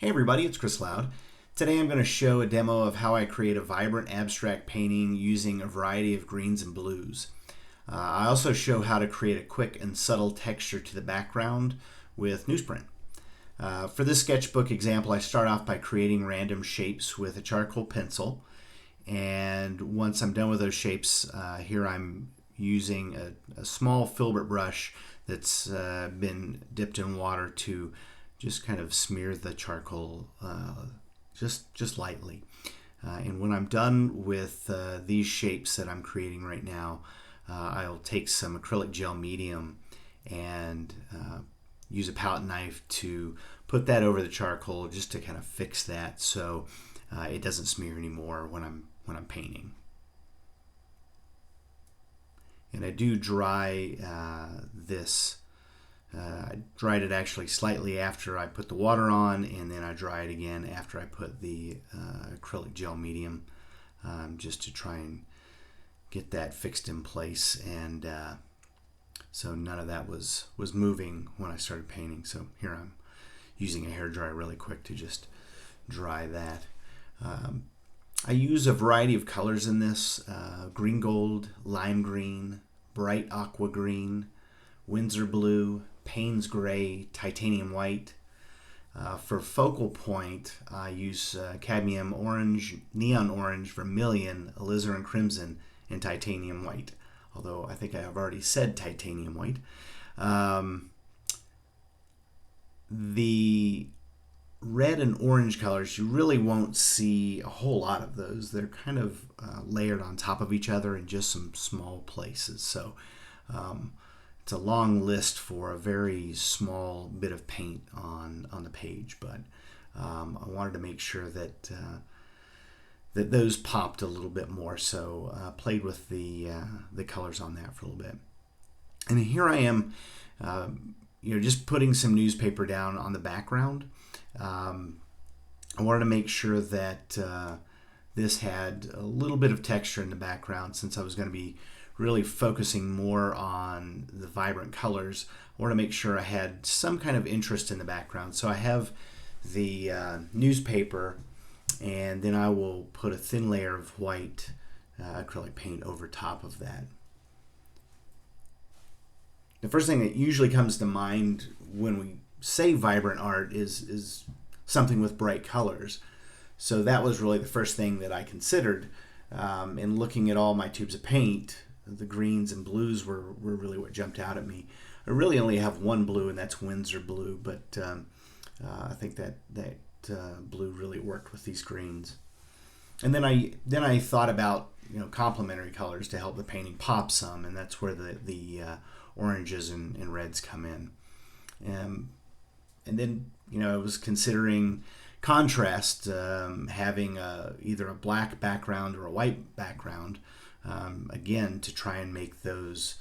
Hey everybody, it's Chris Loud. Today I'm going to show a demo of how I create a vibrant abstract painting using a variety of greens and blues. I also show how to create a quick and subtle texture to the background with newsprint. For this sketchbook example, I start off by creating random shapes with a charcoal pencil, and once I'm done with those shapes, here I'm using a small filbert brush that's been dipped in water to just kind of smear the charcoal just lightly. And when I'm done with these shapes that I'm creating right now, I'll take some acrylic gel medium and use a palette knife to put that over the charcoal just to kind of fix that so it doesn't smear anymore when I'm painting. And I do dry this. I dried it actually slightly after I put the water on, and then I dry it again after I put the acrylic gel medium, just to try and get that fixed in place, and so none of that was moving when I started painting. So here I'm using a hairdryer really quick to just dry that. I use a variety of colors in this: green gold, lime green, bright aqua green, Winsor blue, Payne's gray, titanium white. For focal point, I use cadmium orange, neon orange, vermillion, alizarin crimson, and titanium white. Although I think I have already said titanium white. The red and orange colors, you really won't see a whole lot of those. They're kind of layered on top of each other in just some small places. So it's a long list for a very small bit of paint on the page, but I wanted to make sure that that those popped a little bit more, so played with the colors on that for a little bit. And here I am, just putting some newspaper down on the background. I wanted to make sure that this had a little bit of texture in the background, since I was going to be really focusing more on the vibrant colors. I want to make sure I had some kind of interest in the background. So I have the newspaper, and then I will put a thin layer of white acrylic paint over top of that. The first thing that usually comes to mind when we say vibrant art is something with bright colors. So that was really the first thing that I considered in looking at all my tubes of paint. The greens and blues were really what jumped out at me. I really only have one blue, and that's Winsor blue, but I think that blue really worked with these greens. And then I thought about complementary colors to help the painting pop some, and that's where the oranges and reds come in. And then I was considering contrast, having either a black background or a white background. Again, to try and make those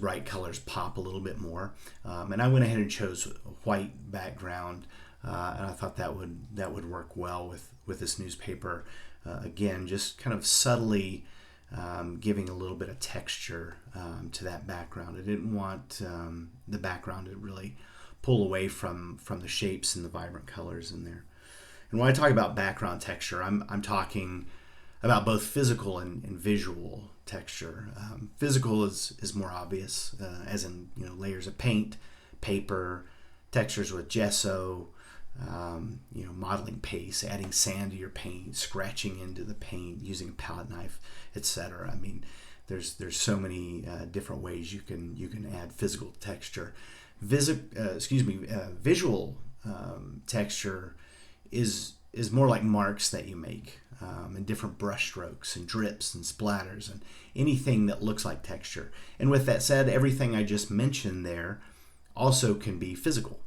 bright colors pop a little bit more, and I went ahead and chose a white background, and I thought that would work well with this newspaper. Again, just kind of subtly giving a little bit of texture to that background. I didn't want the background to really pull away from the shapes and the vibrant colors in there. And when I talk about background texture, I'm talking about both physical and visual texture. Physical is more obvious, as in layers of paint, paper, textures with gesso, modeling paste, adding sand to your paint, scratching into the paint, using a palette knife, etc. I mean, there's so many different ways you can add physical texture. Visual texture is more like marks that you make, and different brush strokes and drips and splatters and anything that looks like texture. And with that said, everything I just mentioned there also can be physical.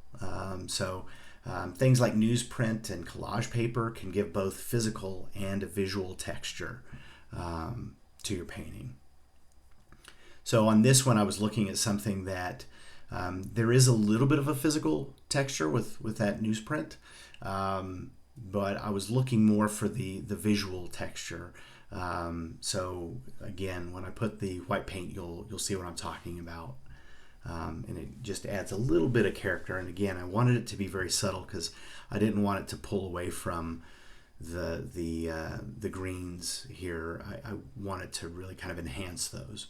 Things like newsprint and collage paper can give both physical and a visual texture to your painting. So on this one, I was looking at something that there is a little bit of a physical texture with that newsprint, but I was looking more for the visual texture. So again, when I put the white paint, you'll see what I'm talking about. and it just adds a little bit of character. And again, I wanted it to be very subtle because I didn't want it to pull away from the greens here. I wanted to really kind of enhance those.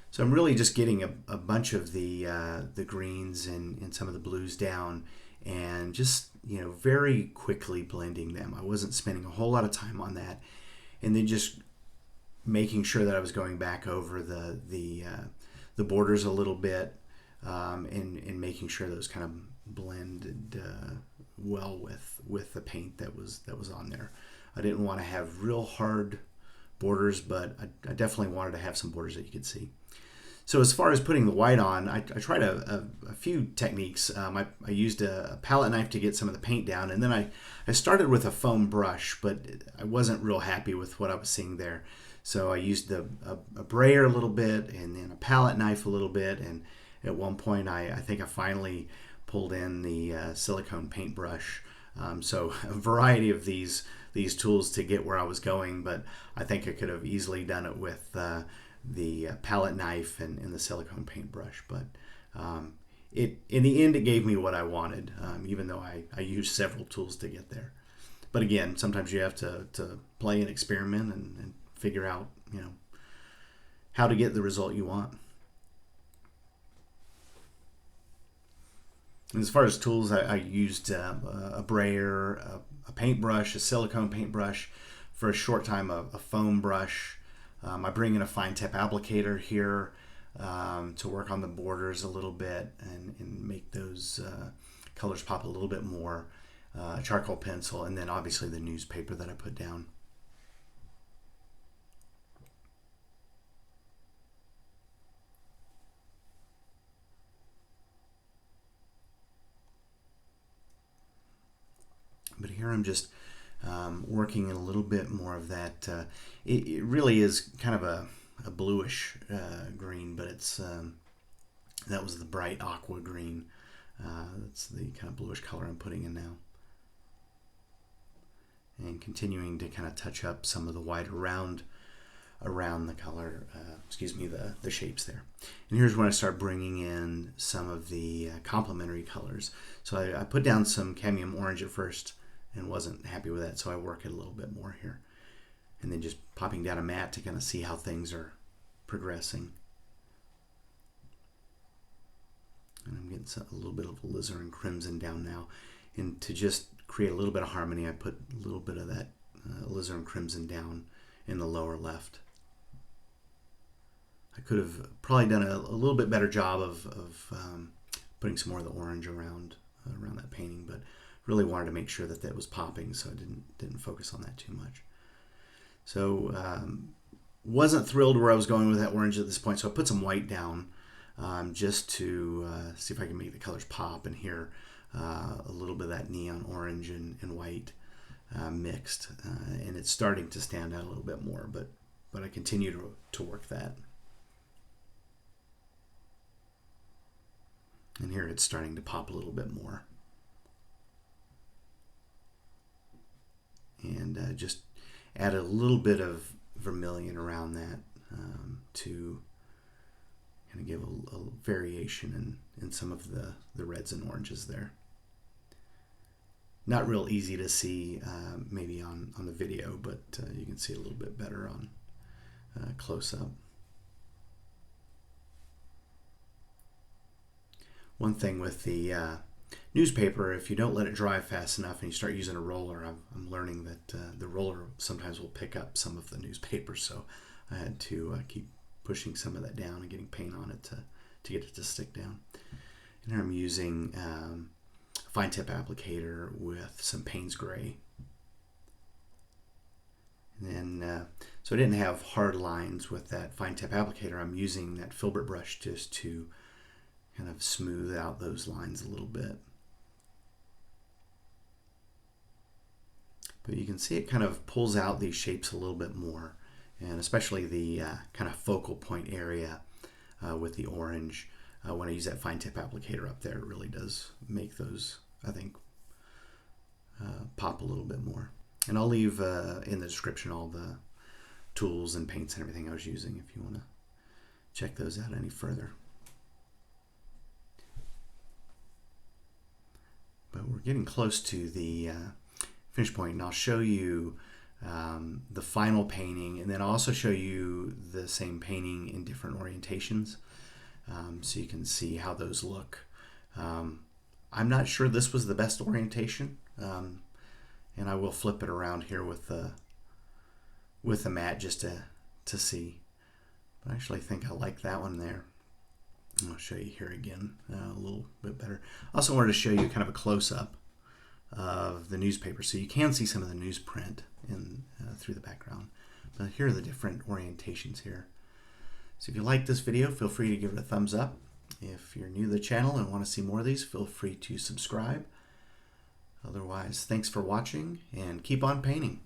So I'm really just getting a bunch of the greens and some of the blues down, and just very quickly blending them. I wasn't spending a whole lot of time on that, and then just making sure that I was going back over the borders a little bit, and making sure those kind of blended well with the paint that was on there. I didn't want to have real hard borders, but I definitely wanted to have some borders that you could see. So as far as putting the white on, I tried a few techniques. I used a palette knife to get some of the paint down, and then I started with a foam brush, but I wasn't real happy with what I was seeing there. So I used a brayer a little bit, and then a palette knife a little bit, and at one point I think I finally pulled in the silicone paintbrush. So a variety of these tools to get where I was going, but I think I could have easily done it with the palette knife and the silicone paintbrush, but in the end it gave me what I wanted, even though I used several tools to get there. But again, sometimes you have to play and experiment and figure out how to get the result you want. And as far as tools, I used a brayer, a paintbrush, a silicone paintbrush, for a short time a foam brush. I bring in a fine tip applicator here to work on the borders a little bit and make those colors pop a little bit more. Charcoal pencil, and then obviously the newspaper that I put down. But here I'm just working in a little bit more of that. It really is kind of a bluish green, but it's that was the bright aqua green. That's the kind of bluish color I'm putting in now. And continuing to kind of touch up some of the white around the color, the shapes there. And here's when I start bringing in some of the complementary colors. So I put down some cadmium orange at first and wasn't happy with that, so I work it a little bit more here. And then just popping down a mat to kind of see how things are progressing. And I'm getting a little bit of alizarin crimson down now. And to just create a little bit of harmony, I put a little bit of that alizarin crimson down in the lower left. I could have probably done a little bit better job of putting some more of the orange around that painting, but really wanted to make sure that was popping, so I didn't focus on that too much. So wasn't thrilled where I was going with that orange at this point, so I put some white down just to see if I can make the colors pop. And here a little bit of that neon orange and white mixed, and it's starting to stand out a little bit more, but I continue to work that. And here it's starting to pop a little bit more. And just added a little bit of vermillion around that to kind of give a variation in some of the reds and oranges there. Not real easy to see maybe on the video, but you can see a little bit better on close up. One thing with the newspaper, if you don't let it dry fast enough and you start using a roller, I'm learning that the roller sometimes will pick up some of the newspaper, so I had to keep pushing some of that down and getting paint on it to get it to stick down. And here I'm using a fine tip applicator with some Payne's gray. And then, so I didn't have hard lines with that fine tip applicator. I'm using that filbert brush just to kind of smooth out those lines a little bit. But you can see it kind of pulls out these shapes a little bit more, and especially the kind of focal point area with the orange. When I use that fine tip applicator up there, it really does make those, I think, pop a little bit more. And I'll leave in the description all the tools and paints and everything I was using if you want to check those out any further. But we're getting close to the finish point, and I'll show you the final painting, and then I'll also show you the same painting in different orientations, so you can see how those look. I'm not sure this was the best orientation, and I will flip it around here with the mat just to see. But I actually think I like that one there. I'll show you here again a little bit better. I also wanted to show you kind of a close-up of the newspaper, so you can see some of the newsprint in through the background. But here are the different orientations here. So if you like this video, feel free to give it a thumbs up. If you're new to the channel and want to see more of these, feel free to subscribe. Otherwise, thanks for watching and keep on painting.